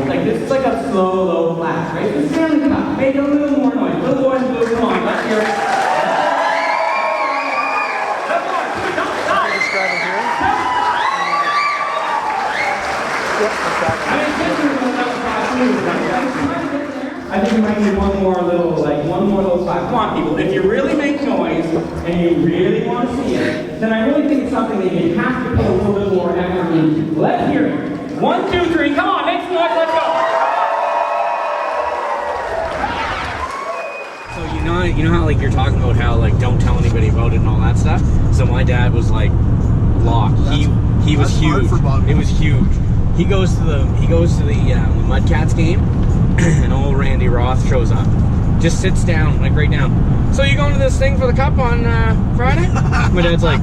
like this is like a slow, low flash, right? The Stanley Cup. Make a little more noise. A little more noise. Come on, let's hear it. I think you might need one more little clap. Come on, people. If you really make noise and you really want to see it, then I really think it's something that you have to put a little bit more effort into. Let's hear it. 1, 2, 3. Come on, make some noise. Let's go. So you know how like you're talking about how like don't tell anybody about it and all that stuff. So my dad was like locked. He was huge. It was huge. He goes to the Mudcats game, and old Randy Roth shows up. Just sits down, like right down. So you going to this thing for the cup on Friday? My dad's like,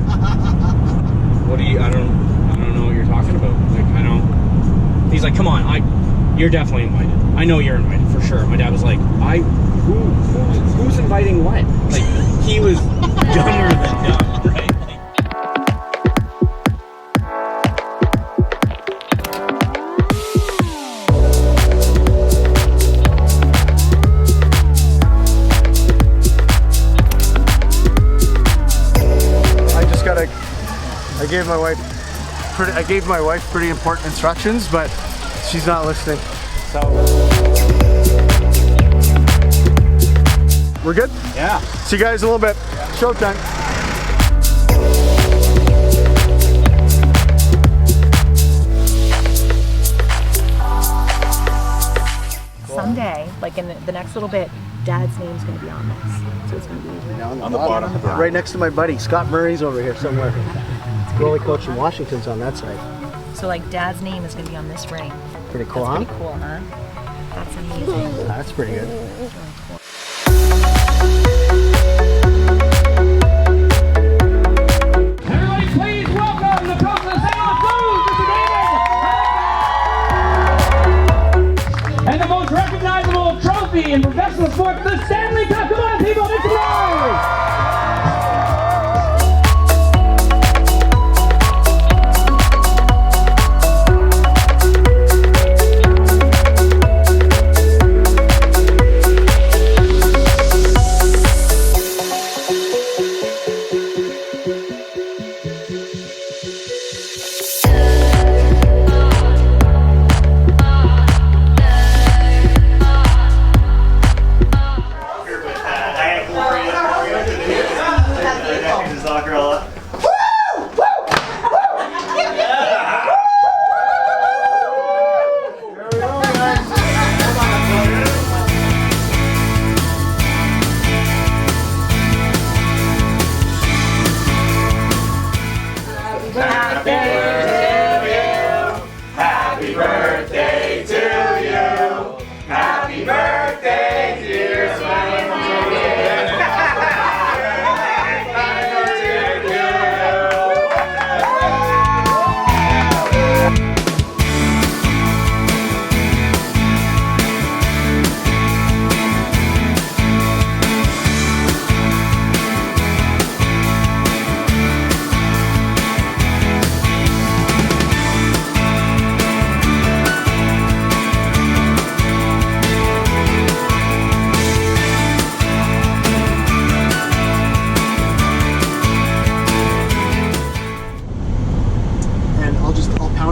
what do you? I don't know what you're talking about. Like I don't. He's like, come on, you're definitely invited. I know you're invited for sure. My dad was like, who's inviting what? Like he was dumber than dumb, right? I gave my wife pretty important instructions, but she's not listening. So we're good? Yeah. See you guys in a little bit. Showtime. Someday, like in the next little bit, Dad's name's going to be on this. So it's going to be on the bottom. Right next to my buddy. Scott Murray's over here somewhere. Goalie coach in Washington's on that side. So like Dad's name is going to be on this ring. Pretty cool, That's huh? pretty cool, huh? That's amazing. That's pretty good. That's really cool. Everybody, please welcome the coach of the St. Louis Blues, Mr. David. And the most recognizable trophy in professional sports, the Stanley Cup. Come on, people, make some noise!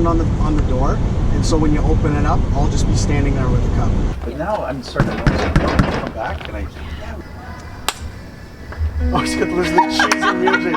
On the door, and so when you open it up, I'll just be standing there with the cup. But now I'm starting to notice I'm going to come back and I just got to listen to cheesy music.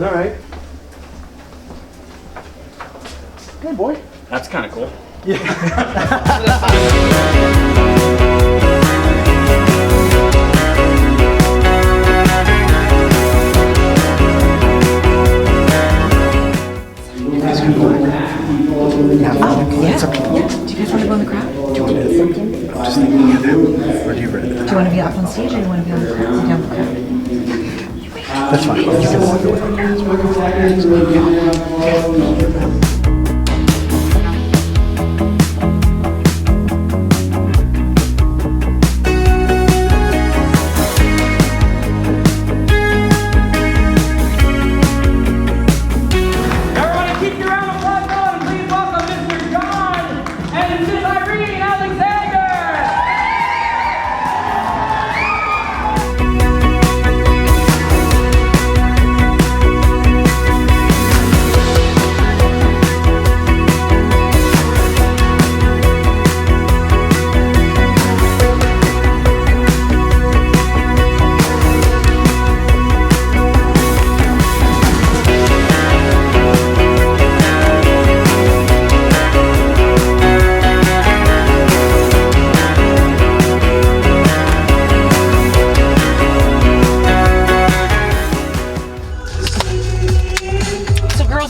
All right. Hey, boy. That's kind of cool. Yeah. 20 seconds. We'll get there.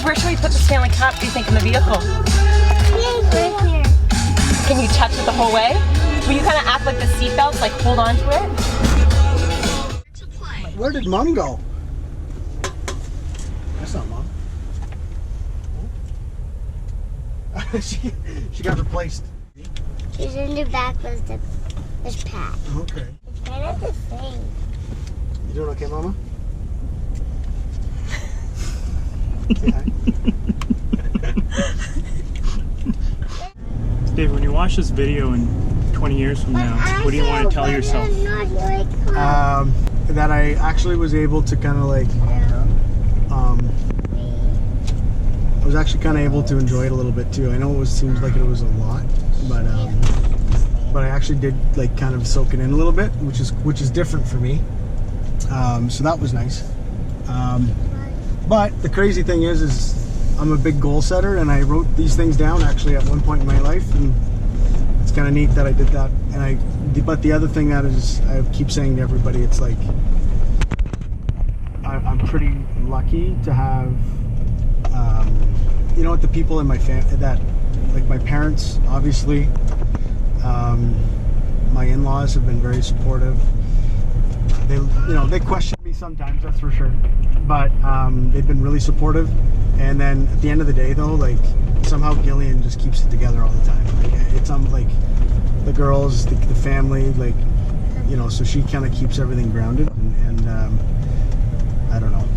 Where should we put the Stanley Cup, do you think, in the vehicle? Right here. Can you touch it the whole way? Will you kind of act like the seatbelts, like hold on to it? Where did Mom go? That's not Mom. She got replaced. She's in the back with this Pat. Okay. It's kind of the same. You doing okay, Mama? David, when you watch this video in 20 years from now, what do you want to tell yourself? That I actually was able to kind of like, I was actually kind of able to enjoy it a little bit too. I know seems like it was a lot, but I actually did like kind of soak it in a little bit, which is different for me. So that was nice. But the crazy thing is I'm a big goal setter, and I wrote these things down actually at one point in my life, and it's kind of neat that I did that. And but the other thing that is, I keep saying to everybody, it's like I'm pretty lucky to have, you know, what the people in my family that, like my parents, obviously, my in-laws have been very supportive. They, you know, they question me sometimes, that's for sure, but they've been really supportive. And then at the end of the day, though, like somehow Gillian just keeps it together all the time. Like it's like the girls, the family, like, you know, so she kind of keeps everything grounded. And I don't know,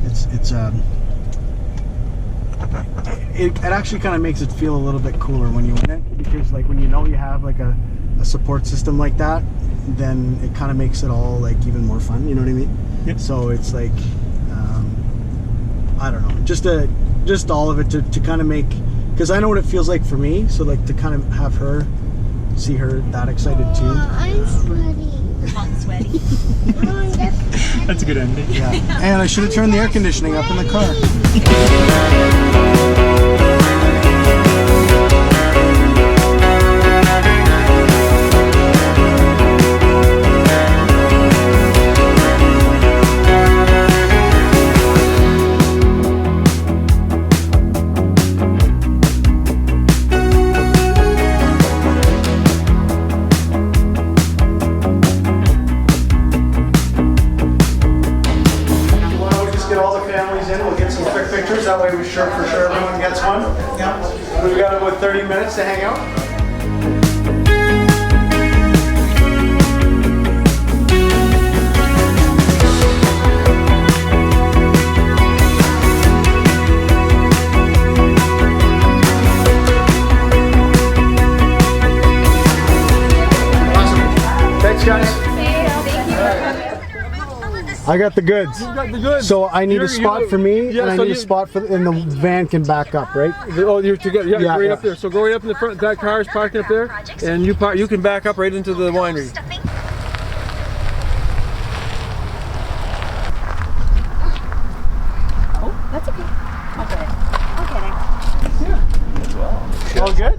it actually kind of makes it feel a little bit cooler when you win it, because like when you know you have like a support system like that, then it kind of makes it all like even more fun, you know what I mean? Yep. So it's like I don't know, just all of it to kind of make, because I know what it feels like for me, so like to kind of have her, see her that excited too. I'm sweaty. Hot and sweaty. That's a good ending. Yeah. And I should have turned the air conditioning up in the car. That way we sure for sure everyone gets one. Yeah. We've got about 30 minutes to hang out. Awesome. Thanks, guys. I got the goods. You got the goods. So I need a spot for me, yeah, and I so need a spot for, and the van can back up, right? Oh, you're together. Yeah, Yeah, right yeah. up there. So go right up in the front. That car is parking up there, and you can back up right into the winery. Oh, that's okay. I'll get it. All good?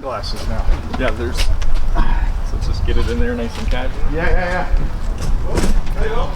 Glasses now. Yeah, there's. So let's just get it in there nice and casual. Yeah. There you go.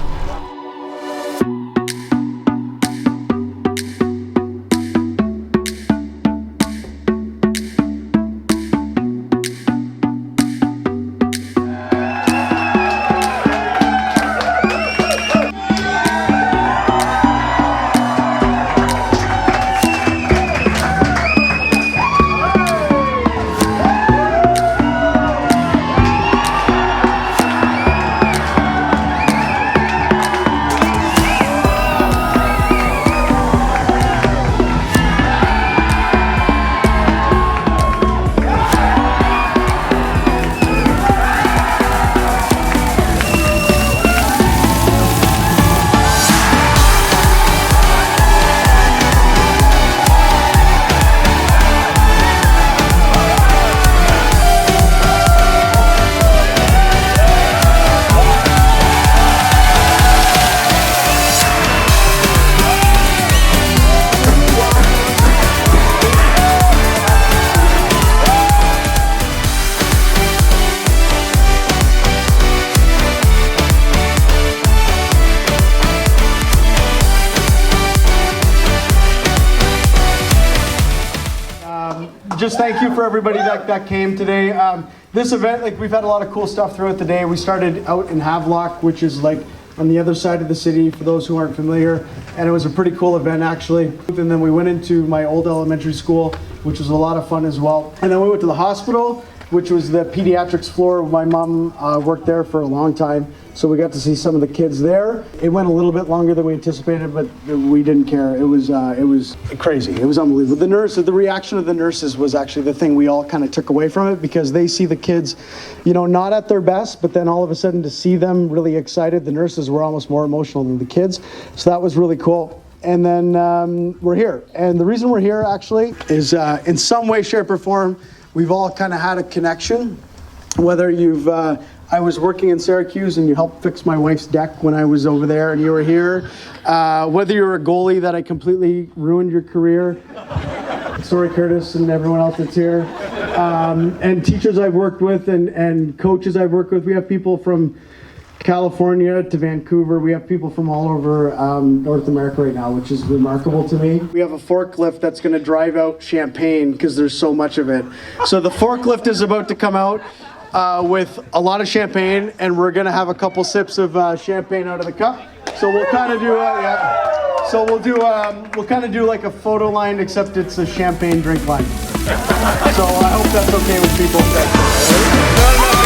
just thank you for everybody that came today. This event, like, we've had a lot of cool stuff throughout the day. We started out in Havelock, which is like on the other side of the city for those who aren't familiar, and it was a pretty cool event actually. And then we went into my old elementary school, which was a lot of fun as well. And then we went to the hospital, which was the pediatrics floor. My mom worked there for a long time, so we got to see some of the kids there. It went a little bit longer than we anticipated, but we didn't care. It was crazy. It was unbelievable. The reaction of the nurses was actually the thing we all kind of took away from it, because they see the kids, you know, not at their best, but then all of a sudden to see them really excited, the nurses were almost more emotional than the kids. So that was really cool. And then we're here. And the reason we're here actually is in some way, shape, or form, we've all kind of had a connection. Whether you've, I was working in Syracuse and you helped fix my wife's deck when I was over there and you were here. Whether you're a goalie that I completely ruined your career. Sorry, Curtis and everyone else that's here. And teachers I've worked with and coaches I've worked with. We have people from California to Vancouver. We have people from all over North America right now, which is remarkable to me. We have a forklift that's going to drive out champagne because there's so much of it. So the forklift is about to come out with a lot of champagne, and we're going to have a couple sips of champagne out of the cup. So we'll kind of do So we'll kind of do like a photo line, except it's a champagne drink line. So I hope that's okay with people.